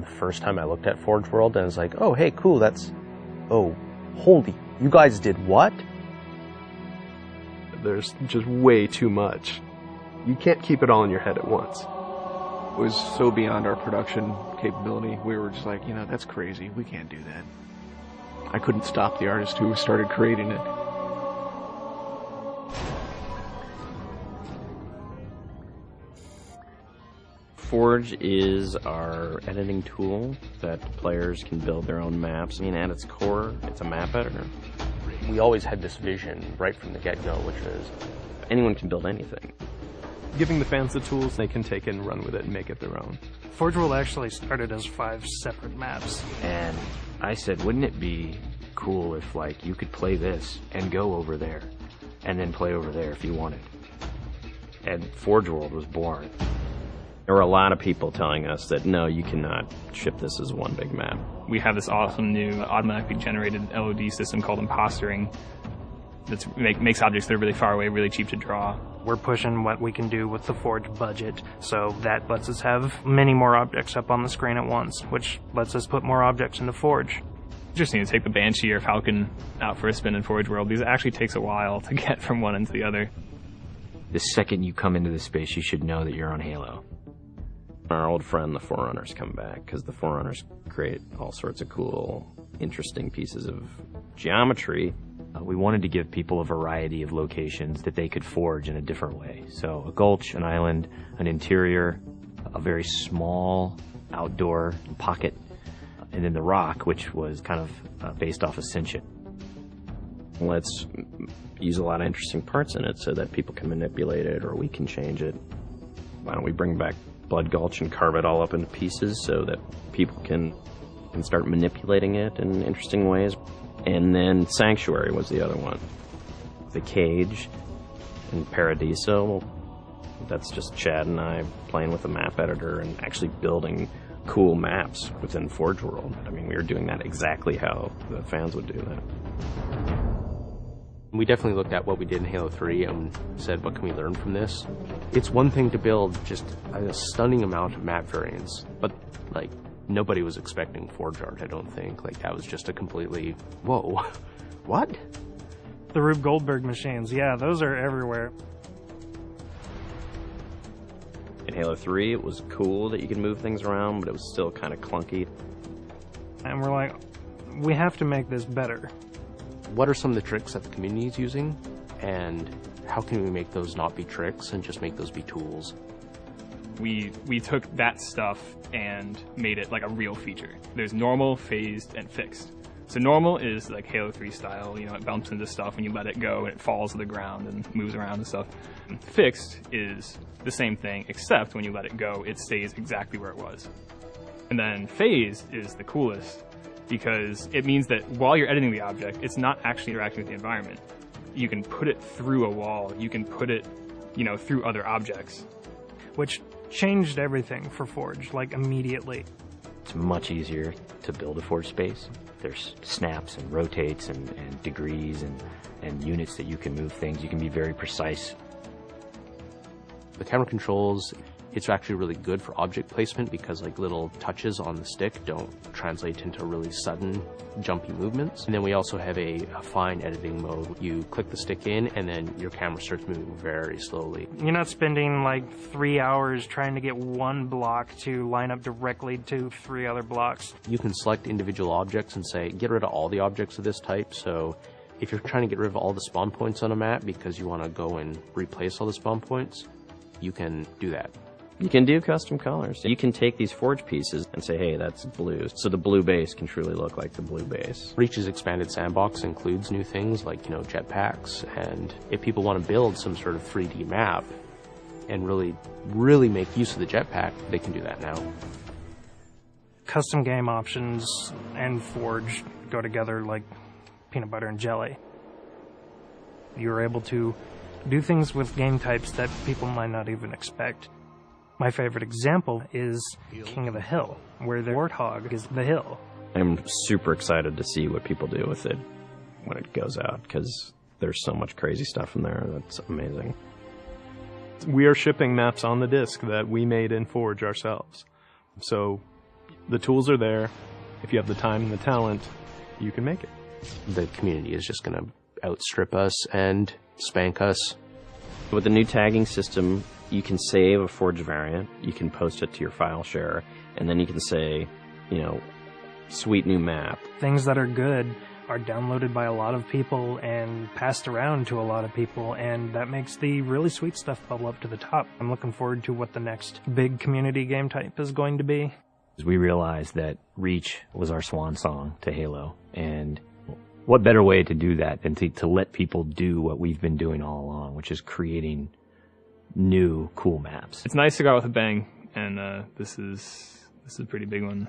the first time I looked at Forge World, and I was like, oh, hey, cool, oh, holy, you guys did what? There's just way too much. You can't keep it all in your head at once. It was so beyond our production capability. We were just like, that's crazy. We can't do that. I couldn't stop the artist who started creating it. Forge is our editing tool that players can build their own maps. I mean, at its core, it's a map editor. We always had this vision right from the get-go, which is anyone can build anything. Giving the fans the tools, they can take it and run with it and make it their own. Forge World actually started as 5 separate maps. And I said, wouldn't it be cool if, like, you could play this and go over there, and then play over there if you wanted. And Forge World was born. There were a lot of people telling us that, no, you cannot ship this as one big map. We have this awesome new automatically generated LOD system called impostering that makes objects that are really far away really cheap to draw. We're pushing what we can do with the Forge budget, so that lets us have many more objects up on the screen at once, which lets us put more objects into Forge. Interesting to take the Banshee or Falcon out for a spin in Forge World, because it actually takes a while to get from one end to the other. The second you come into this space, you should know that you're on Halo. Our old friend, the Forerunners, come back, because the Forerunners create all sorts of cool, interesting pieces of geometry. We wanted to give people a variety of locations that they could forge in a different way. So a gulch, an island, an interior, a very small outdoor pocket, and then the rock, which was kind of based off Ascension. Let's use a lot of interesting parts in it so that people can manipulate it or we can change it. Why don't we bring back Blood Gulch and carve it all up into pieces so that people can start manipulating it in interesting ways. And then Sanctuary was the other one. The Cage and Paradiso, that's just Chad and I playing with a map editor and actually building cool maps within Forge World. I mean, we were doing that exactly how the fans would do that. we definitely looked at what we did in Halo 3 and said, what can we learn from this? It's one thing to build just a stunning amount of map variants, but like nobody was expecting Forge art, I don't think. Like that was just a completely, whoa, what? The Rube Goldberg machines, yeah, those are everywhere. In Halo 3, it was cool that you could move things around, but it was still kind of clunky. And we're like, we have to make this better. What are some of the tricks that the community is using, and how can we make those not be tricks and just make those be tools? We took that stuff and made it like a real feature. There's normal, phased, and fixed. So normal is like Halo 3 style, you know, it bumps into stuff when you let it go and it falls to the ground and moves around and stuff. And fixed is the same thing, except when you let it go, it stays exactly where it was. And then phased is the coolest because it means that while you're editing the object, it's not actually interacting with the environment. You can put it through a wall, you can put it, you know, through other objects. Which changed everything for Forge, like immediately. It's much easier to build a Forge space. There's snaps and rotates and degrees and units that you can move things. You can be very precise. The camera controls, it's actually really good for object placement because like little touches on the stick don't translate into really sudden jumpy movements. And then we also have a fine editing mode. You click the stick in and then your camera starts moving very slowly. You're not spending like 3 hours trying to get one block to line up directly to 3 other blocks. You can select individual objects and say, get rid of all the objects of this type. So if you're trying to get rid of all the spawn points on a map because you want to go and replace all the spawn points, you can do that. You can do custom colors. You can take these Forge pieces and say, hey, that's blue. So the blue base can truly look like the blue base. Reach's expanded sandbox includes new things like, you know, jetpacks. And if people want to build some sort of 3D map and really make use of the jetpack, they can do that now. Custom game options and Forge go together like peanut butter and jelly. You're able to do things with game types that people might not even expect. My favorite example is King of the Hill, where the warthog is the hill. I'm super excited to see what people do with it when it goes out, because there's so much crazy stuff in there that's amazing. We are shipping maps on the disc that we made in Forge ourselves. So The tools are there. If you have the time and the talent, you can make it. The community is just going to outstrip us and spank us. With the new tagging system, you can save a forged variant, you can post it to your file share, and then you can say, you know, sweet new map. Things that are good are downloaded by a lot of people and passed around to a lot of people, and that makes the really sweet stuff bubble up to the top. I'm looking forward to what the next big community game type is going to be. We realized that Reach was our swan song to Halo, and what better way to do that than to let people do what we've been doing all along, which is creating new cool maps. It's nice to go out with a bang, and this is a pretty big one.